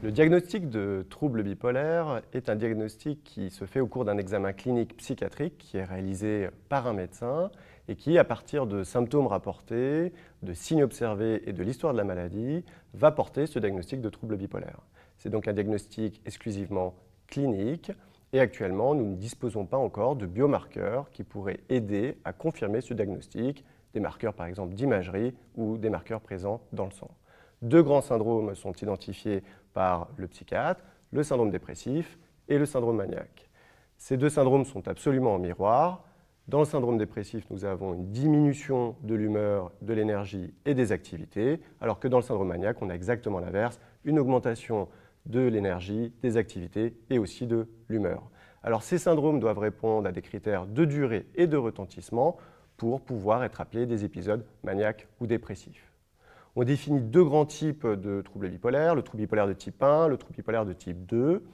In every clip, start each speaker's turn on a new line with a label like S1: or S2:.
S1: Le diagnostic de trouble bipolaire est un diagnostic qui se fait au cours d'un examen clinique psychiatrique qui est réalisé par un médecin et qui, à partir de symptômes rapportés, de signes observés et de l'histoire de la maladie, va porter ce diagnostic de trouble bipolaire. C'est donc un diagnostic exclusivement clinique et actuellement, nous ne disposons pas encore de biomarqueurs qui pourraient aider à confirmer ce diagnostic, des marqueurs par exemple d'imagerie ou des marqueurs présents dans le sang. Deux grands syndromes sont identifiés par le psychiatre, le syndrome dépressif et le syndrome maniaque. Ces deux syndromes sont absolument en miroir. Dans le syndrome dépressif, nous avons une diminution de l'humeur, de l'énergie et des activités, alors que dans le syndrome maniaque, on a exactement l'inverse, une augmentation de l'énergie, des activités et aussi de l'humeur. Alors ces syndromes doivent répondre à des critères de durée et de retentissement pour pouvoir être appelés des épisodes maniaques ou dépressifs. On définit deux grands types de troubles bipolaires, le trouble bipolaire de type 1, le trouble bipolaire de type 2.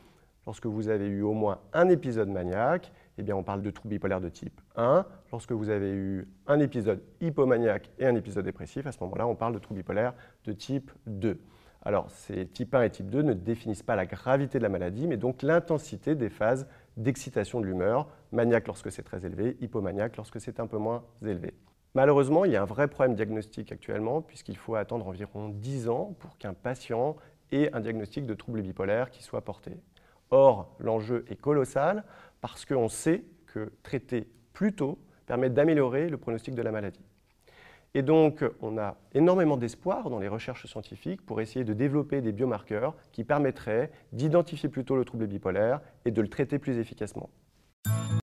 S1: Lorsque vous avez eu au moins un épisode maniaque, eh bien on parle de trouble bipolaire de type 1. Lorsque vous avez eu un épisode hypomaniaque et un épisode dépressif, à ce moment-là, on parle de trouble bipolaire de type 2. Alors, ces type 1 et type 2 ne définissent pas la gravité de la maladie, mais donc l'intensité des phases d'excitation de l'humeur, maniaque lorsque c'est très élevé, hypomaniaque lorsque c'est un peu moins élevé. Malheureusement, il y a un vrai problème diagnostique actuellement, puisqu'il faut attendre environ 10 ans pour qu'un patient ait un diagnostic de trouble bipolaire qui soit porté. Or, l'enjeu est colossal parce qu'on sait que traiter plus tôt permet d'améliorer le pronostic de la maladie. Et donc, on a énormément d'espoir dans les recherches scientifiques pour essayer de développer des biomarqueurs qui permettraient d'identifier plus tôt le trouble bipolaire et de le traiter plus efficacement.